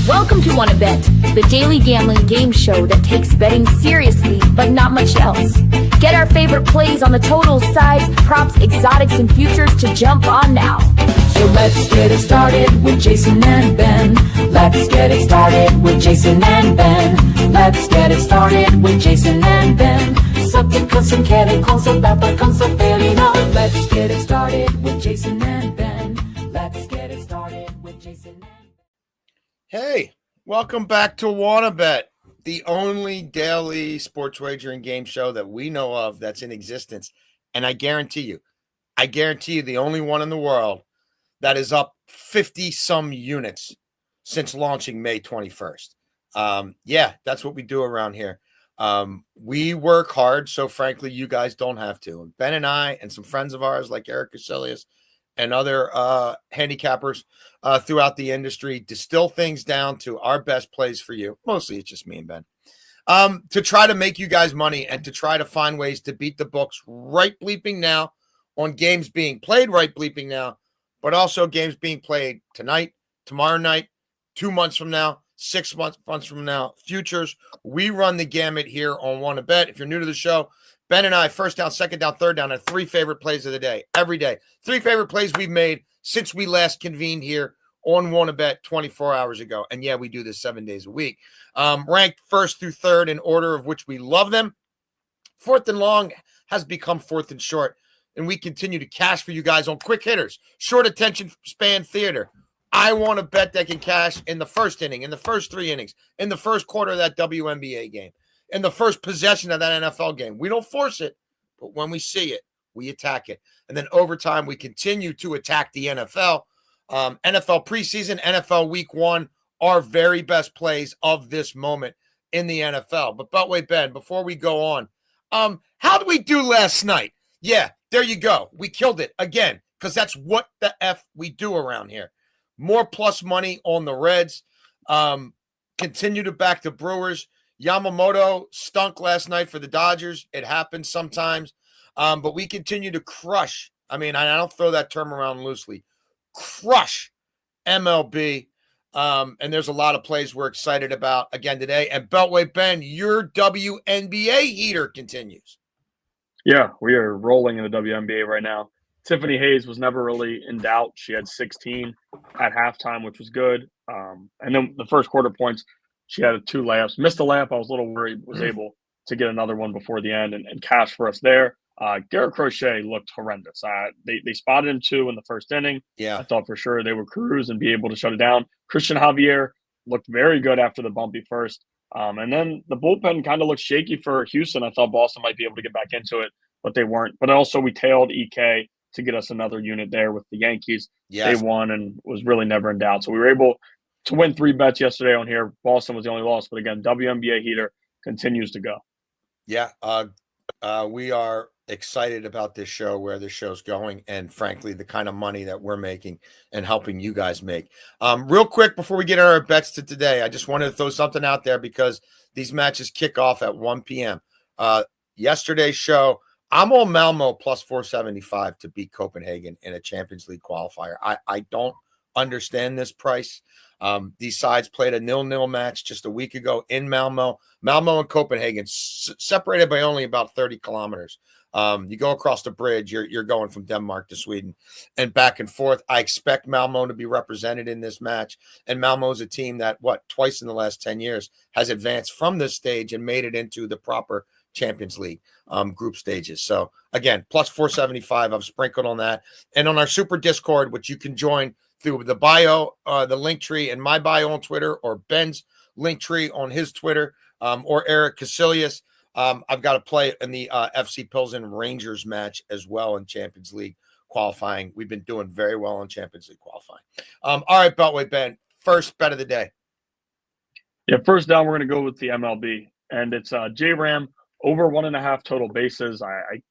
Welcome to Wanna Bet, the daily gambling game show that takes betting seriously, but not much else. Get our favorite plays on the totals, sides, props, exotics, and futures to jump on now. So let's get it started with Jason and Ben. Let's get it started with Jason and Ben. Let's get it started with Jason and Ben. Subject some chemicals about the concept fairly known. Let's get it started with Jason and Ben. Let's get it started with Jason and Ben. Hey, welcome back to Wanna Bet, the only daily sports wagering game show that we know of that's in existence. And I guarantee you, the only one in the world that is up 50 some units since launching May 21st. Yeah, that's what we do around here. We work hard, so frankly, you guys don't have to. And Ben and I and some friends of ours like Eric Casillas and other handicappers throughout the industry distill things down to our best plays for you. Mostly it's just me and Ben. To try to make you guys money and to try to find ways to beat the books right bleeping now on games being played right bleeping now, but also games being played tonight, tomorrow night, 2 months from now, 6 months from now, futures. We run the gamut here on Wanna Bet. If you're new to the show, Ben and I, first down, second down, third down, are 3 favorite plays of the day, every day. 3 favorite plays we've made since we last convened here on Wanna Bet 24 hours ago. And yeah, we do this 7 days a week. Ranked first through third in order of which we love them. Fourth and long has become fourth and short. And we continue to cash for you guys on quick hitters, short attention span theater. I want to bet that can cash in the first inning, in the first 3 innings, in the first quarter of that WNBA game, in the first possession of that NFL game. We don't force it, but when we see it, we attack it. And then overtime, we continue to attack the NFL. NFL preseason, NFL week 1, our very best plays of this moment in the NFL. But Beltway Ben, before we go on, how did we do last night? Yeah, there you go. We killed it again because that's what the F we do around here. More plus money on the Reds. Continue to back the Brewers. Yamamoto stunk last night for the Dodgers. It happens sometimes. But we continue to crush. I mean, I don't throw that term around loosely. Crush MLB. And there's a lot of plays we're excited about again today. And Beltway Ben, your WNBA heater continues. Yeah, we are rolling in the WNBA right now. Tiffany Hayes was never really in doubt. She had 16 at halftime, which was good. And then the first quarter points, she had 2 layups. Missed a layup. I was a little worried. Was able to get another one before the end and cash for us there. Garrett Crochet looked horrendous. They spotted him 2 in the first inning. Yeah, I thought for sure they would cruise and be able to shut it down. Christian Javier looked very good after the bumpy first. And then the bullpen kind of looked shaky for Houston. I thought Boston might be able to get back into it, but they weren't. But also we tailed EK to get us another unit there with the Yankees. yes. They won and was really never in doubt. So we were able to win 3 bets yesterday on here. Boston was the only loss, but again, WNBA heater continues to go. Yeah, we are excited about this show, where this show's going, and frankly, the kind of money that we're making and helping you guys make. Real quick, before we get our bets to today, I just wanted to throw something out there because these matches kick off at 1 p.m. Yesterday's show, I'm on Malmo plus 475 to beat Copenhagen in a Champions League qualifier. I don't understand this price. These sides played a 0-0 match just a week ago in Malmo. Malmo and Copenhagen separated by only about 30 kilometers. You go across the bridge, you're going from Denmark to Sweden and back and forth. I expect Malmo to be represented in this match. And Malmo is a team that, twice in the last 10 years has advanced from this stage and made it into the proper Champions League group stages. So again, plus 475, I've sprinkled on that. And on our super Discord, which you can join through the bio, the link tree in my bio on Twitter, or Ben's link tree on his Twitter, or Eric Casillas. I've got to play in the FC Pilsen Rangers match as well in Champions League qualifying. We've been doing very well in Champions League qualifying. All right, Beltway Ben, first bet of the day. Yeah, first down, we're going to go with the MLB, and it's J-Ram over 1.5 total bases. I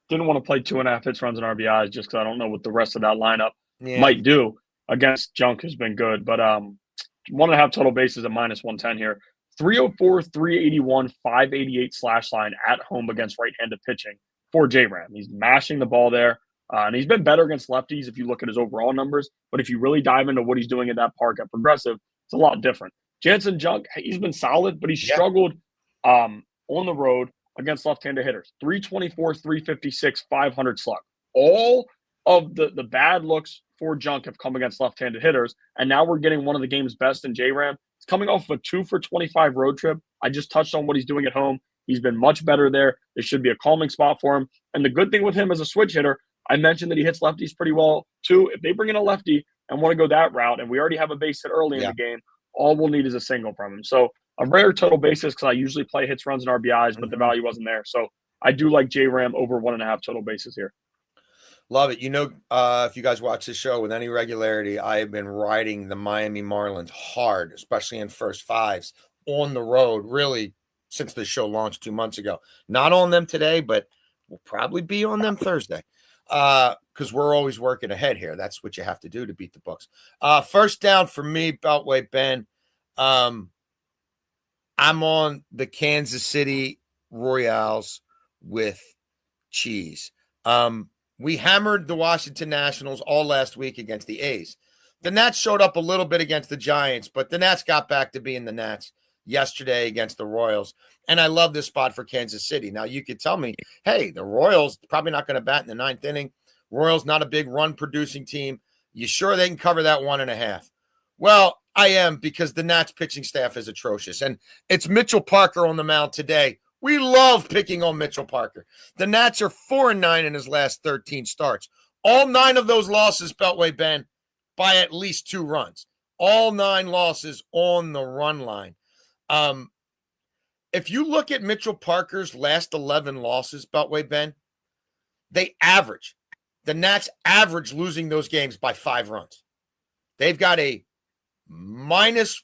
didn't want to play 2.5 hits, runs, and RBIs just because I don't know what the rest of that lineup might do against Junk, who's been good. But 1.5 total bases at minus 110 here. 304, 381, 588 slash line at home against right-handed pitching for J-Ram. He's mashing the ball there. And he's been better against lefties if you look at his overall numbers. But if you really dive into what he's doing at that park at Progressive, it's a lot different. Jansen Junk, he's been solid, but he's Yeah. struggled on the road against left-handed hitters. 324, 356, 500 slug. All of the bad looks for Junk have come against left-handed hitters, and now we're getting one of the game's best in J-Ram. He's coming off of a 2 for 25 road trip. I just touched on what he's doing at home. He's been much better there. There should be a calming spot for him. And the good thing with him as a switch hitter, I mentioned that he hits lefties pretty well too. If they bring in a lefty and want to go that route, and we already have a base hit early in the game, all we'll need is a single from him. So a rare total basis because I usually play hits, runs, and RBIs, but the value wasn't there. So I do like J-Ram over 1.5 total bases here. Love it. If you guys watch this show with any regularity, I have been riding the Miami Marlins hard, especially in first fives on the road, really, since the show launched 2 months ago. Not on them today, but we'll probably be on them Thursday because we're always working ahead here. That's what you have to do to beat the books. First down for me, Beltway Ben. I'm on the Kansas City Royals with cheese. We hammered the Washington Nationals all last week against the A's. The Nats showed up a little bit against the Giants, but the Nats got back to being the Nats yesterday against the Royals. And I love this spot for Kansas City. Now, you could tell me, hey, the Royals probably not going to bat in the ninth inning. Royals not a big run-producing team. You sure they can cover that 1.5? Well, I am, because the Nats pitching staff is atrocious. And it's Mitchell Parker on the mound today. We love picking on Mitchell Parker. The Nats are 4-9 in his last 13 starts. All 9 of those losses, Beltway Ben, by at least 2 runs. All 9 losses on the run line. If you look at Mitchell Parker's last 11 losses, Beltway Ben, the Nats average losing those games by 5 runs. They've got a minus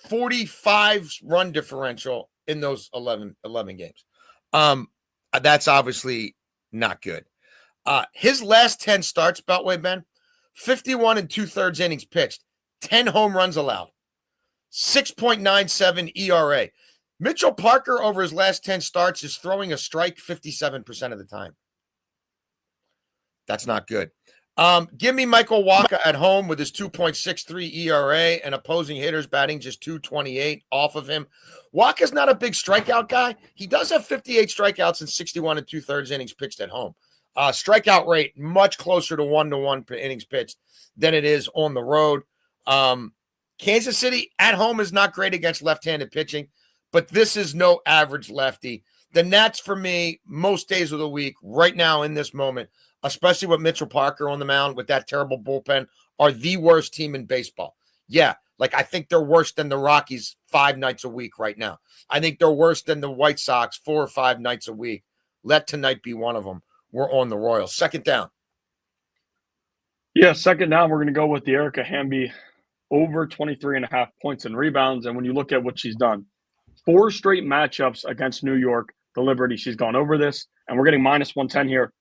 45 run differential in those 11 games. That's obviously not good. His last 10 starts, Beltway Ben, 51 2/3 innings pitched, 10 home runs allowed, 6.97 ERA. Mitchell Parker over his last 10 starts is throwing a strike 57% of the time. That's not good. Give me Michael Wacha at home with his 2.63 ERA and opposing hitters batting just 228 off of him. Wacha's not a big strikeout guy. He does have 58 strikeouts and 61 2/3 innings pitched at home. Strikeout rate much closer to 1-to-1 per innings pitched than it is on the road. Kansas City at home is not great against left-handed pitching, but this is no average lefty. The Nats, for me, most days of the week, right now in this moment, especially with Mitchell Parker on the mound with that terrible bullpen, are the worst team in baseball. Yeah, I think they're worse than the Rockies 5 nights a week right now. I think they're worse than the White Sox 4 or 5 nights a week. Let tonight be one of them. We're on the Royals. Second down. Yeah, second down, we're going to go with the Erica Hamby over 23.5 points and rebounds. And when you look at what she's done, 4 straight matchups against New York, the Liberty, she's gone over this, and we're getting minus 110 here.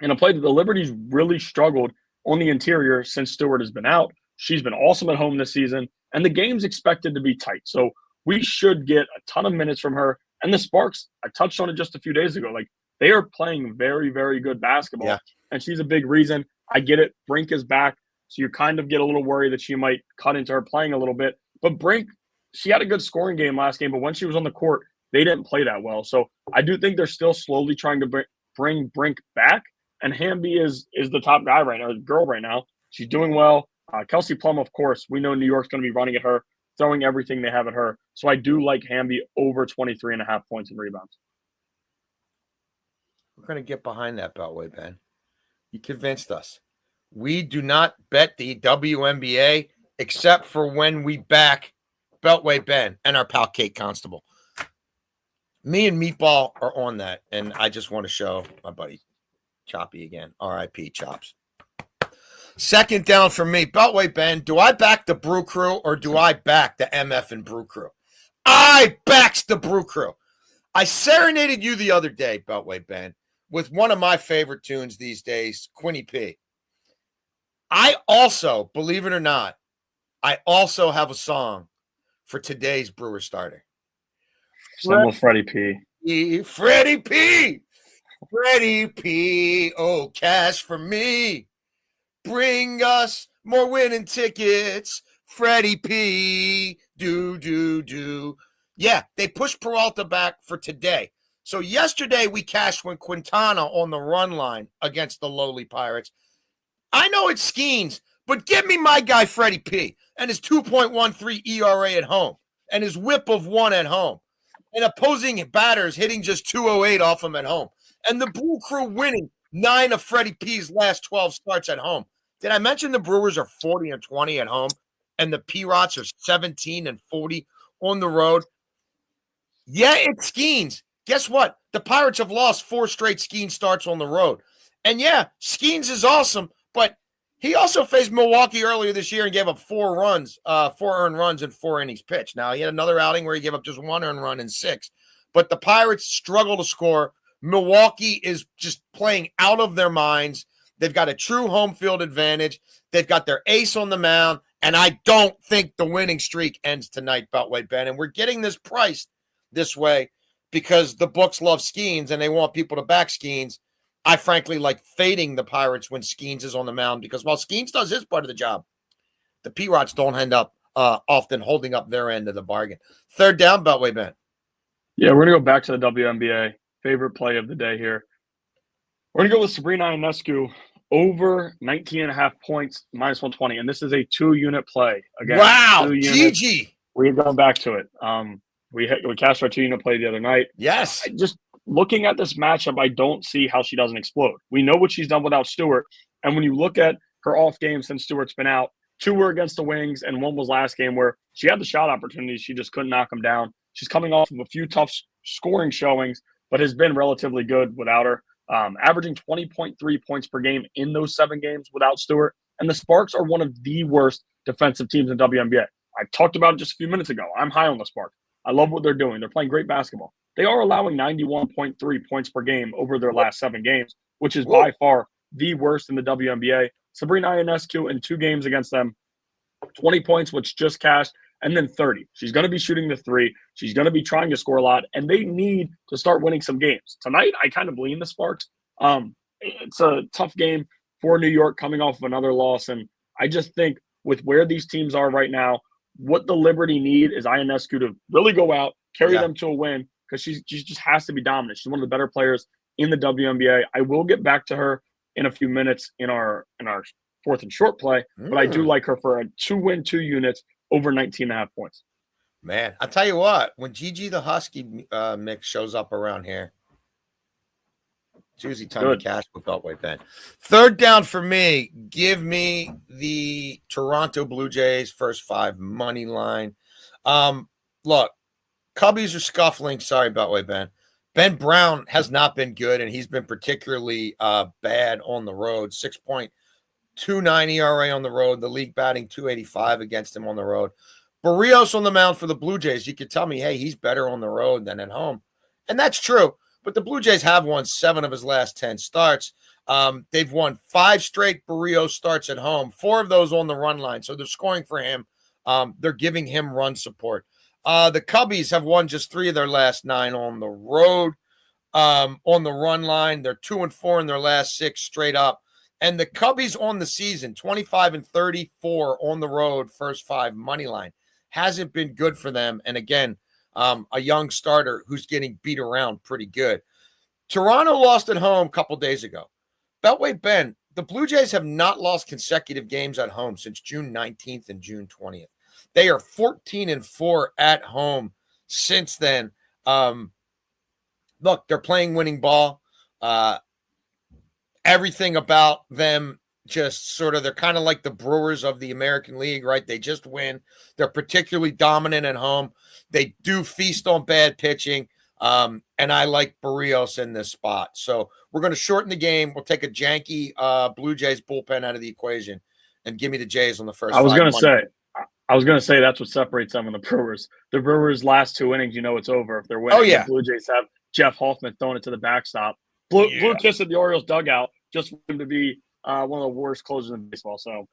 In a play that the Liberty's really struggled on the interior since Stewart has been out. She's been awesome at home this season, and the game's expected to be tight. So we should get a ton of minutes from her. And the Sparks, I touched on it just a few days ago, they are playing very, very good basketball. Yeah. And she's a big reason. I get it. Brink is back. So you kind of get a little worried that she might cut into her playing a little bit. But Brink, she had a good scoring game last game, but when she was on the court, they didn't play that well. So I do think they're still slowly trying to bring Brink back. And Hamby is the top guy right now, girl right now. She's doing well. Kelsey Plum, of course, we know New York's going to be running at her, throwing everything they have at her. So I do like Hamby over 23.5 points and rebounds. We're going to get behind that, Beltway Ben. You convinced us. We do not bet the WNBA except for when we back Beltway Ben and our pal Kate Constable. Me and Meatball are on that, and I just want to show my buddy Choppy again. R.I.P. Chops. Second down for me. Beltway Ben, do I back the Brew Crew or do I back the MF and Brew Crew? I backs the Brew Crew. I serenaded you the other day, Beltway Ben, with one of my favorite tunes these days, Quinny P. I also, believe it or not, I also have a song for today's Brewer Starter. Simple Freddie P. Freddie P. Freddie P. Oh, cash for me. Bring us more winning tickets Freddie P. Do. Yeah, they pushed Peralta back for today. So yesterday we cashed when Quintana on the run line against the lowly Pirates. I know it's Skeens, but give me my guy Freddie P. and his 2.13 ERA at home and his whip of 1 at home. And opposing batters hitting just 208 off him at home. And the Brew Crew winning 9 of Freddie P's last 12 starts at home. Did I mention the Brewers are 40-20 at home and the P-Rots are 17-40 on the road? Yeah, it's Skeens. Guess what? The Pirates have lost 4 straight Skeens starts on the road. And yeah, Skeens is awesome, but he also faced Milwaukee earlier this year and gave up 4 earned runs in 4 innings pitched. Now, he had another outing where he gave up just 1 earned run in 6. But the Pirates struggle to score. Milwaukee is just playing out of their minds. They've got a true home field advantage. They've got their ace on the mound. And I don't think the winning streak ends tonight, Beltway Ben. And we're getting this priced this way because the books love Skeens and they want people to back Skeens. I frankly like fading the Pirates when Skeens is on the mound because while Skeens does his part of the job, the P-Rots don't end up often holding up their end of the bargain. Third down, Beltway Ben. Yeah, we're going to go back to the WNBA. Favorite play of the day here. We're going to go with Sabrina Ionescu over 19.5 points, minus 120. And this is a 2-unit play. Again, wow, 2 units. GG. We're going back to it. We cashed our 2-unit play the other night. Yes. Just looking at this matchup, I don't see how she doesn't explode. We know what she's done without Stewart. And when you look at her off games since Stewart's been out, 2 were against the Wings and 1 was last game where she had the shot opportunities. She just couldn't knock them down. She's coming off of a few tough scoring showings, but has been relatively good without her. Averaging 20.3 points per game in those 7 games without Stewart. And the Sparks are one of the worst defensive teams in WNBA. I talked about it just a few minutes ago. I'm high on the Sparks. I love what they're doing. They're playing great basketball. They are allowing 91.3 points per game over their last 7 games, which is by far the worst in the WNBA. Sabrina Ionescu in 2 games against them, 20 points, which just cashed, and then 30. She's going to be shooting the 3. She's going to be trying to score a lot, and they need to start winning some games. Tonight, I kind of lean the Sparks. It's a tough game for New York coming off of another loss, and I just think with where these teams are right now, what the Liberty need is Ionescu to really go out, carry them to a win, because she just has to be dominant. She's one of the better players in the WNBA. I will get back to her in a few minutes in our 4th and short play, but I do like her for a 2-win, 2 units over 19.5 points. Man, I'll tell you what, when Gigi the Husky mix shows up around here, it's usually time to cash with Beltway Ben. Third down for me, give me the Toronto Blue Jays first 5 money line. Look, Cubbies are scuffling. Sorry, Beltway Ben. Ben Brown has not been good, and he's been particularly bad on the road. 6.29 ERA on the road. The league batting .285 against him on the road. Barrios on the mound for the Blue Jays. You could tell me, hey, he's better on the road than at home. And that's true. But the Blue Jays have won 7 of his last 10 starts. They've won 5 straight Barrios starts at home, 4 of those on the run line. So they're scoring for him. They're giving him run support. The Cubbies have won just 3 of their last 9 on the road. On the run line, they're 2-4 in their last 6 straight up. And the Cubbies on the season, 25-34 on the road, first 5 money line. Hasn't been good for them. And again, a young starter who's getting beat around pretty good. Toronto lost at home a couple days ago. Beltway Ben, the Blue Jays have not lost consecutive games at home since June 19th and June 20th. They are 14-4 at home since then. Look, they're playing winning ball. Everything about them just sort of, they're kind of like the Brewers of the American League, right? They just win. They're particularly dominant at home. They do feast on bad pitching. And I like Barrios in this spot. So we're going to shorten the game. We'll take a janky Blue Jays bullpen out of the equation and give me the Jays on the first. I was going to say that's what separates them and the Brewers. The Brewers' last 2 innings, you know it's over if they're winning. The Blue Jays have Jeff Hoffman throwing it to the backstop. Blue kiss at the Orioles dugout just for him to be one of the worst closers in baseball. So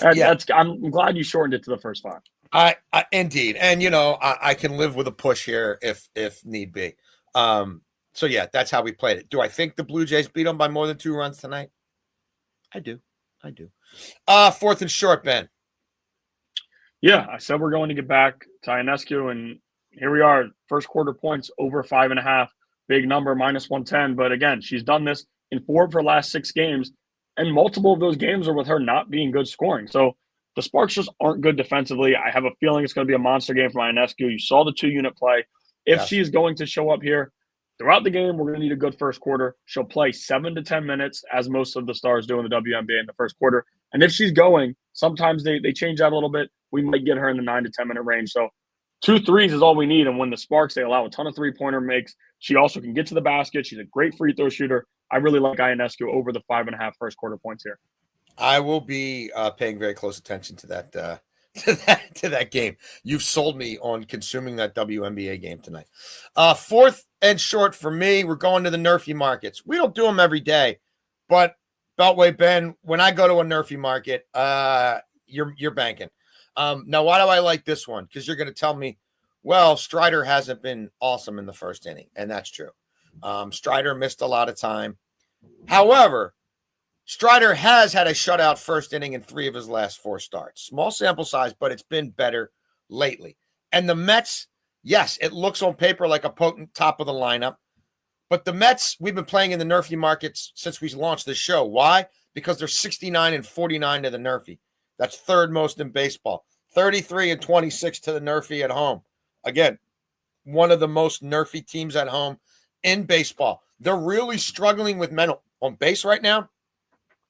I'm glad you shortened it to the first 5. I indeed. And, I can live with a push here if need be. So, yeah, that's how we played it. Do I think the Blue Jays beat them by more than 2 runs tonight? I do. 4th and short, Ben. Yeah, I said we're going to get back to Ionescu, and here we are. First quarter points over 5.5. Big number, -110. But again, she's done this in 4 of her last 6 games, and multiple of those games are with her not being good scoring. So the Sparks just aren't good defensively. I have a feeling it's going to be a monster game for Ionescu. You saw the 2-unit play. If Yes. she is going to show up here throughout the game, we're going to need a good first quarter. She'll play 7 to 10 minutes, as most of the stars do in the WNBA in the first quarter. And if she's going, sometimes they change that a little bit. We might get her in the 9 to 10 minute range. So 2 threes is all we need. And when the Sparks, they allow a ton of 3-pointer makes. She also can get to the basket. She's a great free throw shooter. I really like Ionescu over the 5.5 first quarter points here. I will be paying very close attention to that to that game. You've sold me on consuming that WNBA game tonight. Fourth and short for me, we're going to the Nerfy markets. We don't do them every day, but Beltway Ben, when I go to a Nerfy market, you're banking. Now, why do I like this one? Because you're going to tell me, well, Strider hasn't been awesome in the first inning, and that's true. Strider missed a lot of time. However, Strider has had a shutout first inning in 3 of his last 4 starts. Small sample size, but it's been better lately. And the Mets, yes, it looks on paper like a potent top of the lineup. But the Mets, we've been playing in the Nerfy markets since we launched this show. Why? Because they're 69 and 49 to the Nerfy. That's third most in baseball. 33 and 26 to the Nerfy at home. Again, one of the most Nerfy teams at home in baseball. They're really struggling with men on base right now.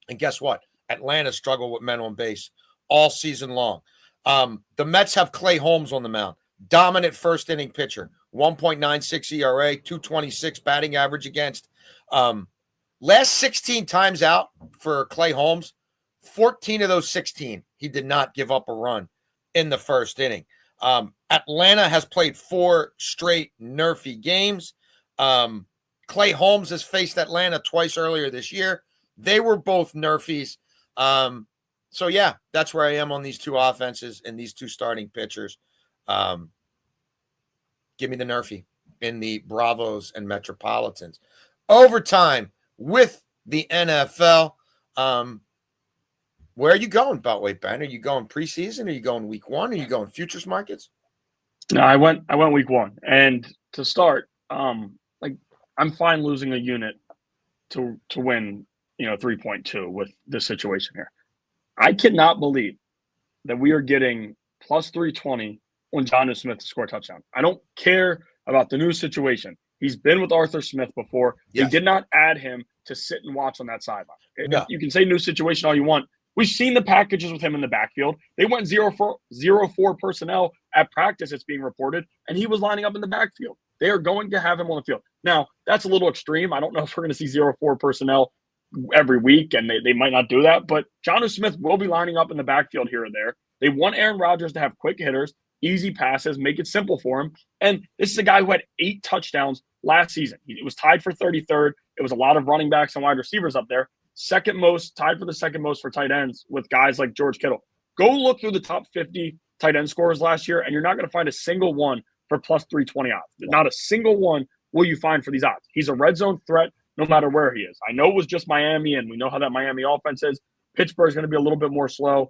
And guess what? Atlanta struggled with men on base all season long. The Mets have Clay Holmes on the mound. Dominant first inning pitcher. 1.96 ERA, 226 batting average against. Last 16 times out for Clay Holmes, 14 of those 16, he did not give up a run in the first inning. Atlanta has played 4 straight Nerfy games. Clay Holmes has faced Atlanta twice earlier this year. They were both Nerfies. So, yeah, that's where I am on these 2 offenses and these 2 starting pitchers. Give me the Nerfy in the Bravos and Metropolitans. Overtime with the NFL. Where are you going, Beltway Ben? Are you going preseason? Are you going week 1? Are you going futures markets? No, I went week 1. And to start, I'm fine losing a unit to win, 3.2 with this situation here. I cannot believe that we are getting plus 320 on Jonnu Smith to score a touchdown. I don't care about the new situation. He's been with Arthur Smith before. Yes. They did not add him to sit and watch on that sideline. No. You can say new situation all you want. We've seen the packages with him in the backfield. They went 0-4 personnel at practice, it's being reported, and he was lining up in the backfield. They are going to have him on the field. Now, that's a little extreme. I don't know if we're going to see 0-4 personnel every week, and they might not do that. But Jonnu Smith will be lining up in the backfield here or there. They want Aaron Rodgers to have quick hitters, easy passes, make it simple for him. And this is a guy who had 8 touchdowns last season. It was tied for 33rd. It was a lot of running backs and wide receivers up there. Second most, tied for the second most for tight ends with guys like George Kittle. Go look through the top 50 tight end scorers last year, and you're not going to find a single one for plus 320 odds. Not a single one will you find for these odds. He's a red zone threat no matter where he is. I know it was just Miami, and we know how that Miami offense is. Pittsburgh's going to be a little bit more slow.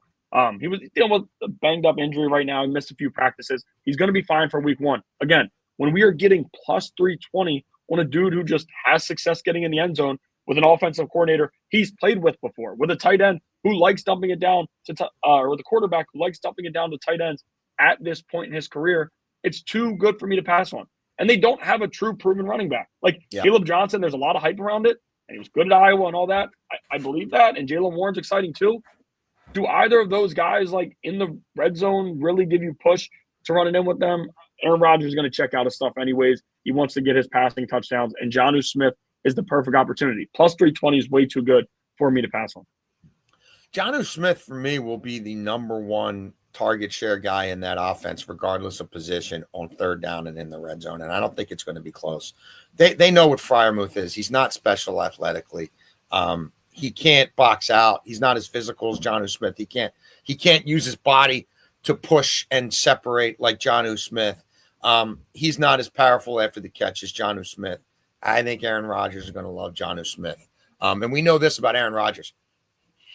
He was dealing with a banged-up injury right now. He missed a few practices. He's going to be fine for week 1. Again, when we are getting plus 320 on a dude who just has success getting in the end zone with an offensive coordinator he's played with before, with a tight end who likes dumping it down to or the quarterback who likes dumping it down to tight ends at this point in his career, it's too good for me to pass on. And they don't have a true proven running back. Caleb Johnson, there's a lot of hype around it, and he was good at Iowa and all that. I believe that, and Jaylen Warren's exciting too. Do either of those guys, in the red zone, really give you push to run it in with them? Aaron Rodgers is going to check out his stuff anyways. He wants to get his passing touchdowns, and Jonnu Smith is the perfect opportunity. Plus 320 is way too good for me to pass on. Jonnu Smith, for me, will be the number 1 target share guy in that offense, regardless of position, on third down and in the red zone. And I don't think it's going to be close. They know what Freiermuth is. He's not special athletically. He can't box out. He's not as physical as Jonnu Smith. He can't use his body to push and separate like Jonnu Smith. He's not as powerful after the catch as Jonnu Smith. I think Aaron Rodgers is going to love Jonnu Smith. And we know this about Aaron Rodgers.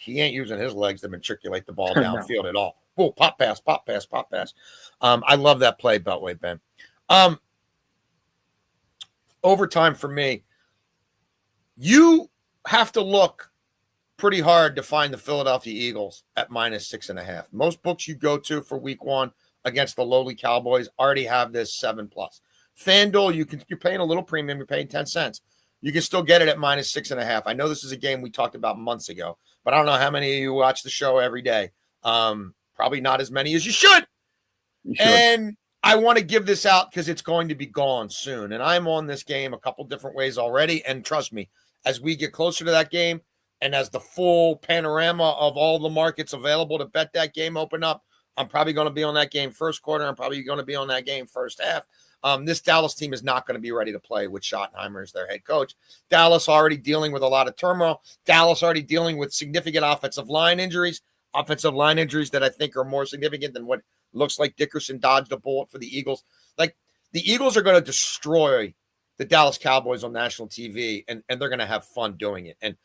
he ain't using his legs to matriculate the ball No. downfield at all. Oh, pop pass, pop pass, pop pass. I love that play, Beltway, Ben. Overtime for me, you have to look pretty hard to find the Philadelphia Eagles at -6.5. Most books you go to for week 1 against the lowly Cowboys already have this 7+. FanDuel, you're paying a little premium, you're paying 10 cents. You can still get it at -6.5. I know this is a game we talked about months ago, but I don't know how many of you watch the show every day. Probably not as many as you should. And I want to give this out because it's going to be gone soon. And I'm on this game a couple different ways already. And trust me, as we get closer to that game and as the full panorama of all the markets available to bet that game open up, I'm probably going to be on that game first quarter. I'm probably going to be on that game first half. This Dallas team is not going to be ready to play with Schottenheimer as their head coach. Dallas already dealing with a lot of turmoil. Dallas already dealing with significant offensive line injuries that I think are more significant than what looks like Dickerson dodged a bullet for the Eagles. Like, the Eagles are going to destroy the Dallas Cowboys on national TV, and they're going to have fun doing it. And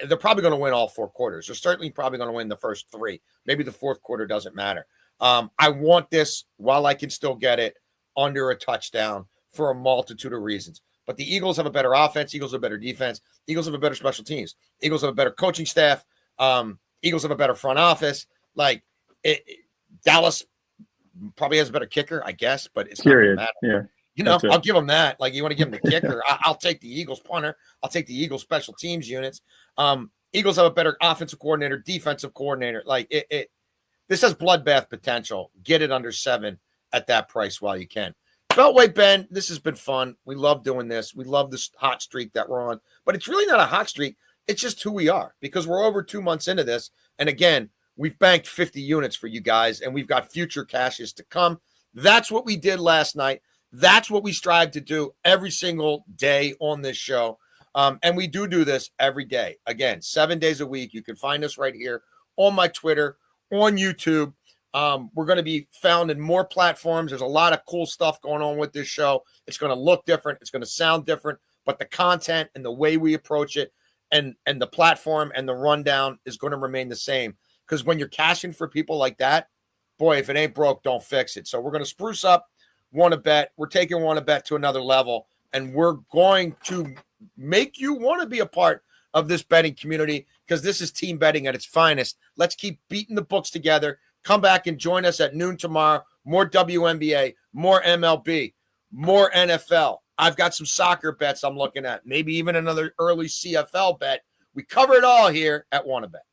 they're probably going to win all 4 quarters. They're certainly probably going to win the first 3. Maybe the fourth quarter doesn't matter. I want this, while I can still get it, under a touchdown for a multitude of reasons. But the Eagles have a better offense. Eagles have a better defense. Eagles have a better special teams. Eagles have a better coaching staff. Eagles have a better front office. Dallas probably has a better kicker, I guess, but it's not going to matter. Yeah. You know, I'll give them that. Like, you want to give them the kicker. I'll take the Eagles punter. I'll take the Eagles special teams units. Eagles have a better offensive coordinator, defensive coordinator. Like, this has bloodbath potential. Get it under 7 at that price while you can. Beltway, Ben, this has been fun. We love doing this. We love this hot streak that we're on. But it's really not a hot streak. It's just who we are, because we're over 2 months into this. And again, we've banked 50 units for you guys, and we've got future cashes to come. That's what we did last night. That's what we strive to do every single day on this show. And we do this every day. Again, 7 days a week. You can find us right here on my Twitter, on YouTube. We're going to be found in more platforms. There's a lot of cool stuff going on with this show. It's going to look different. It's going to sound different. But the content and the way we approach it and the platform and the rundown is going to remain the same. Because when you're cashing for people like that, boy, if it ain't broke, don't fix it. So we're going to spruce up Wanna Bet. We're taking Wanna Bet to another level. And we're going to make you want to be a part of this betting community, because this is team betting at its finest. Let's keep beating the books together. Come back and join us at noon tomorrow. More WNBA, more MLB, more NFL. I've got some soccer bets I'm looking at. Maybe even another early CFL bet. We cover it all here at Wanna Bet.